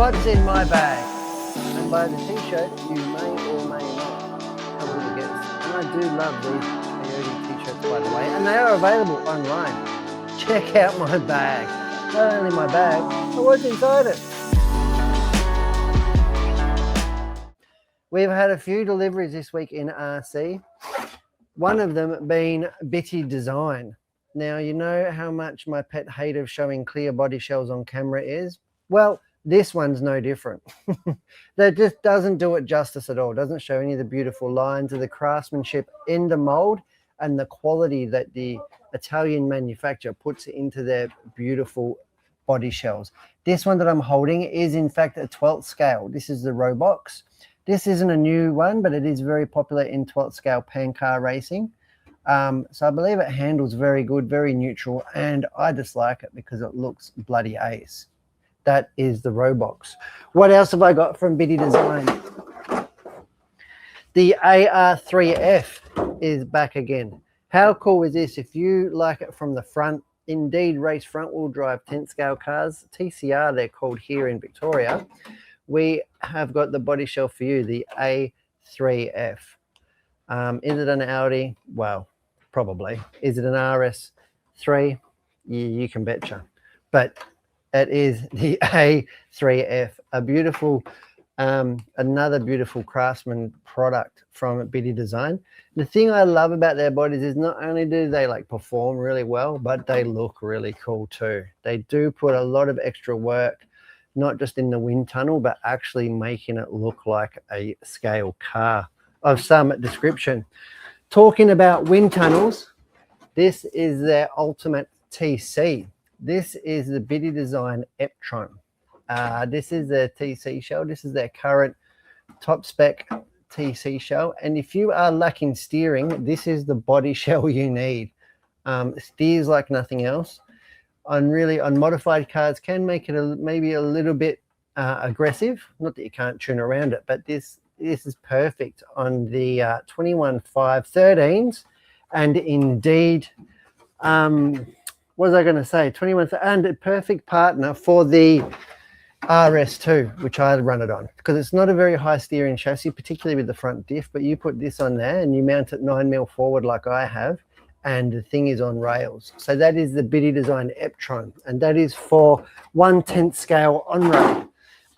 what's in my bag. And by the t-shirt, you may or may not have a little guess. And I do love these Coyote t-shirts, by the way, and they are available online. Check out my bag. Not only my bag, but what's inside it. We've had a few deliveries this week in RC. One of them being Bittydesign. Now, you know how much my pet hate of showing clear body shells on camera is? Well, this one's no different. That just doesn't do it justice at all. Doesn't show any of the beautiful lines of the craftsmanship in the mold and the quality that the Italian manufacturer puts into their beautiful body shells. This one that I'm holding is in fact a 12th scale. This is the Robox. This isn't a new one, but it is very popular in 12th scale pan car racing. So I believe it handles very good, very neutral, and I just like it because it looks bloody ace. That is the Robox. What else have I got from Bittydesign? The AR3F is back again. How cool is this? If you like it from the front, indeed race front wheel drive 10th scale cars, TCR they're called here in Victoria, we have got the body shell for you, the A3F. Is it an Audi? Well, probably. Is it an RS3? You can betcha. But it is the A3F, a beautiful, another beautiful craftsman product from Bittydesign. The thing I love about their bodies is not only do they like perform really well, but they look really cool too. They do put a lot of extra work, not just in the wind tunnel, but actually making it look like a scale car of some description. Talking about wind tunnels, this is their ultimate TC. This is the Bittydesign Eptron. This is their TC shell. This is their current top spec TC shell. And if you are lacking steering, this is the body shell you need. Steers like nothing else. On modified cars can make it maybe a little bit aggressive. Not that you can't tune around it, but this is perfect on the 21.513s, and indeed, what was I going to say? 21, and a perfect partner for the RS2, which I run it on, because it's not a very high steering chassis, particularly with the front diff, but you put this on there and you mount it 9mm forward like I have, and the thing is on rails. So that is the Bittydesign Eptron, and that is for 1/10 scale on-road.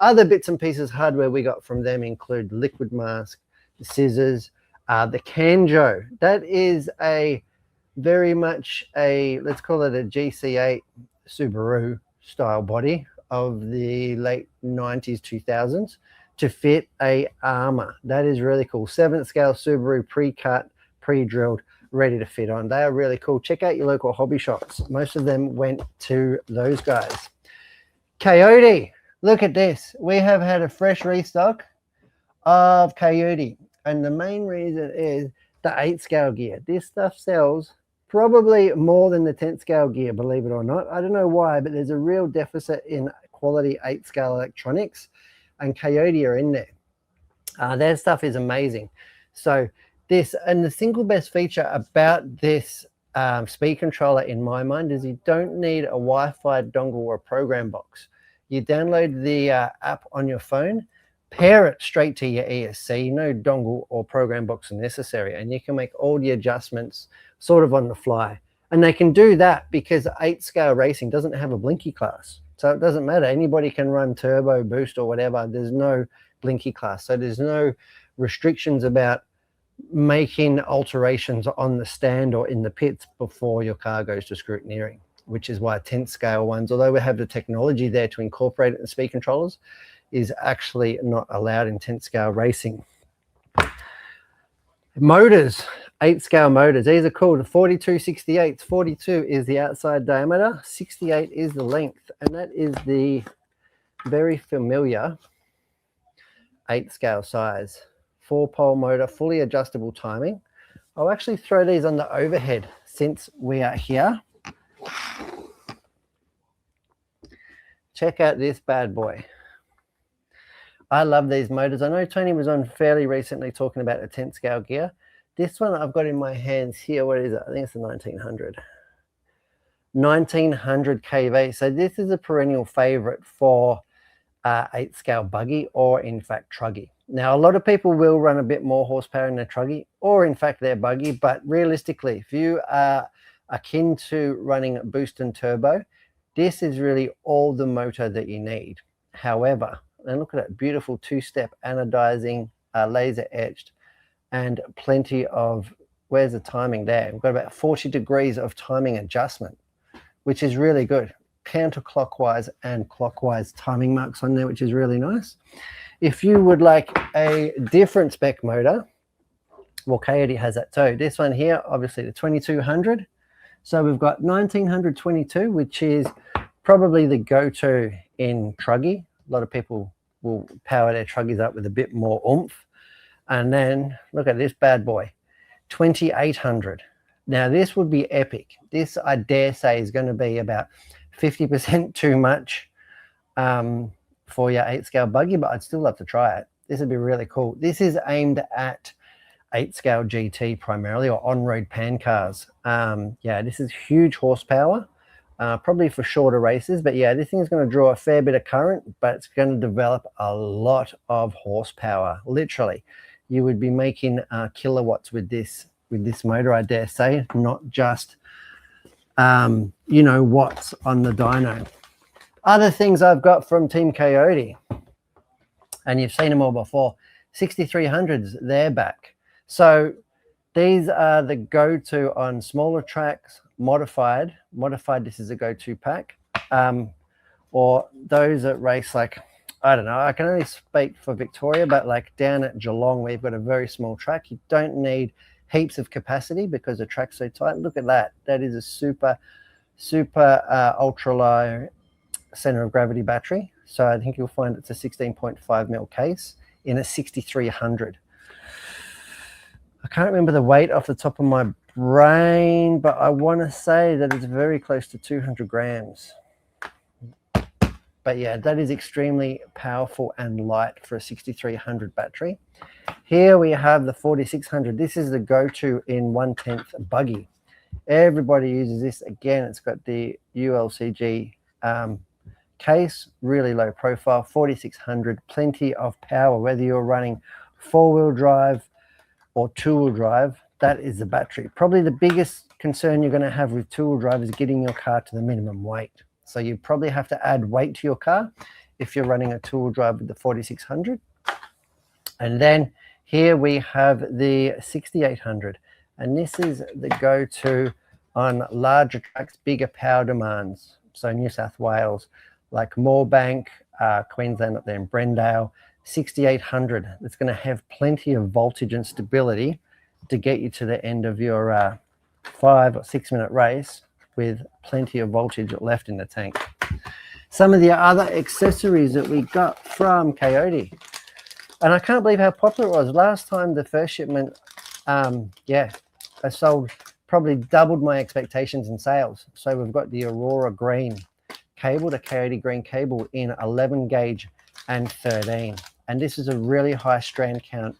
Other bits and pieces hardware we got from them include the liquid mask, the scissors, the Canjo. That is a very much a, let's call it a GC8 Subaru style body of the late 90s, 2000s to fit a armor. That is really cool. 7th scale Subaru pre-cut, pre-drilled, ready to fit on. They are really cool. Check out your local hobby shops. Most of them went to those guys. Cayote. Look at this. We have had a fresh restock of Coyote, and the main reason is the 8th scale gear. This stuff sells probably more than the 10th scale gear, believe it or not. I don't know why, but there's a real deficit in quality 8th scale electronics, and Coyote are in there. Their stuff is amazing. So this, and the single best feature about this speed controller in my mind is you don't need a Wi-Fi dongle or a program box. You download the app on your phone, pair it straight to your ESC, no dongle or program box necessary, and you can make all the adjustments sort of on the fly. And they can do that because 8th scale racing doesn't have a blinky class. So it doesn't matter. Anybody can run turbo, boost, or whatever. There's no blinky class. So there's no restrictions about making alterations on the stand or in the pits before your car goes to scrutineering, which is why 10th scale ones, although we have the technology there to incorporate it in speed controllers, is actually not allowed in 10th scale racing. Motors, 8th scale motors. These are called 42/68. 42 is the outside diameter, 68 is the length, and that is the very familiar 8th scale size. 4-pole motor, fully adjustable timing. I'll actually throw these on the overhead since we are here. Check out this bad boy. I love these motors. I know Tony was on fairly recently talking about a 10th scale gear. This one I've got in my hands here, what is it? I think it's a 1900. 1900 kV. So this is a perennial favorite for 8 scale buggy or in fact truggy. Now a lot of people will run a bit more horsepower in their truggy or in fact their buggy, but realistically if you are akin to running boost and turbo, this is really all the motor that you need. However, and look at that beautiful 2-step anodizing, laser etched, and plenty of, where's the timing there? We've got about 40 degrees of timing adjustment, which is really good. Counterclockwise and clockwise timing marks on there, which is really nice. If you would like a different spec motor, well, Cayote has that too. This one here, obviously the 2200. So we've got 1922, which is probably the go-to in truggy. A lot of people will power their truggies up with a bit more oomph. And then look at this bad boy, 2800. Now this would be epic. This, I dare say, is going to be about 50% too much for your 8 scale buggy, but I'd still love to try it. This would be really cool. This is aimed at 8 scale GT primarily, or on-road pan cars. Yeah, this is huge horsepower, probably for shorter races, but yeah, this thing is going to draw a fair bit of current, but it's going to develop a lot of horsepower. Literally, you would be making kilowatts with this motor, I dare say, not just you know, watts on the dyno. Other things I've got from Team Coyote, and you've seen them all before, 6300s, they're back. So these are the go-to on smaller tracks, modified. This is a go-to pack, or those that race, like, I don't know, I can only speak for Victoria, but like down at Geelong, we've got a very small track. You don't need heaps of capacity because the track's so tight. Look at that. That is a super ultra low center of gravity battery. So I think you'll find it's a 16.5 mil case in a 6300. I can't remember the weight off the top of my brain, but I want to say that it's very close to 200 grams. But yeah, that is extremely powerful and light for a 6300 battery. Here we have the 4600. This is the go-to in 1/10 buggy. Everybody uses this. Again, it's got the ULCG case, really low profile, 4600, plenty of power, whether you're running 4-wheel drive or 2-wheel drive. That is the battery. Probably the biggest concern you're going to have with 2-wheel drive is getting your car to the minimum weight. So you probably have to add weight to your car if you're running a 2-wheel drive with the 4600. And then here we have the 6800, and this is the go-to on larger tracks, bigger power demands. So New South Wales, like Moorebank, Queensland up there in Brendale, 6800. It's going to have plenty of voltage and stability to get you to the end of your 5 or 6 minute race with plenty of voltage left in the tank. Some of the other accessories that we got from Cayote, and I can't believe how popular it was. Last time, the first shipment, yeah, I sold, probably doubled my expectations in sales. So we've got the Aurora Green cable, the Coyote Green cable in 11 gauge and 13. And this is a really high strand count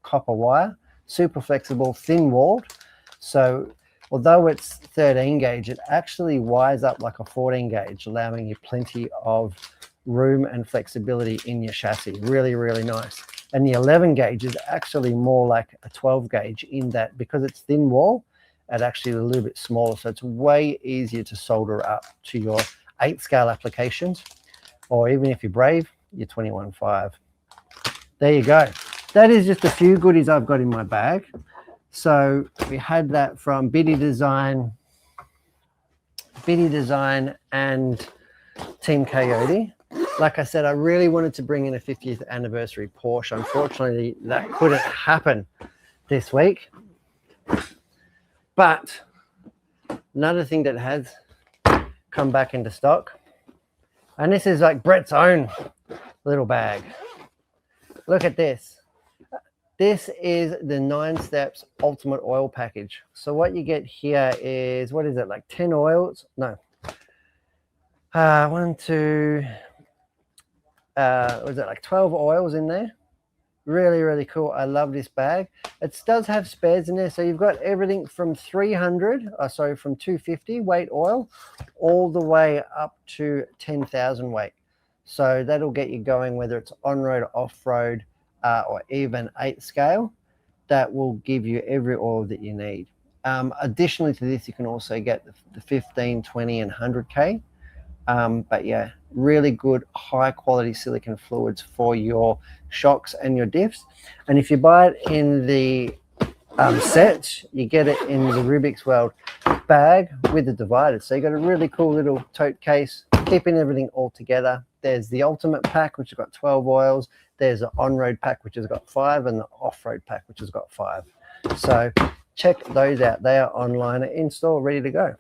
copper wire, super flexible, thin walled. So although it's 13 gauge, it actually wires up like a 14 gauge, allowing you plenty of room and flexibility in your chassis. Really, really nice. And the 11 gauge is actually more like a 12 gauge in that, because it's thin wall, it's actually a little bit smaller. So it's way easier to solder up to your 8 scale applications, or even if you're brave, your 21.5. There you go. That is just a few goodies I've got in my bag. So we had that from Bittydesign and Team Coyote. Like I said, I really wanted to bring in a 50th anniversary Porsche. Unfortunately, that couldn't happen this week. But another thing that has come back into stock, and this is like Brett's own little bag. Look at this. This is the 9 Steps Ultimate Oil Package. So what you get here is, what is it, like 10 oils? No. Was it like 12 oils in there? Really, really cool. I love this bag. It does have spares in there. So you've got everything from 250 weight oil, all the way up to 10,000 weight. So that'll get you going, whether it's on-road, off-road, or even 8 scale. That will give you every oil that you need. Additionally to this, you can also get the 15, 20, and 100K. But yeah, really good high quality silicone fluids for your shocks and your diffs. And if you buy it in the set, you get it in the Rubik's World bag with the divider. So you got a really cool little tote case, keeping everything all together. There's the ultimate pack, which has got 12 oils. There's an on-road pack, which has got 5, and the off-road pack, which has got 5. So check those out. They are online and in store, ready to go.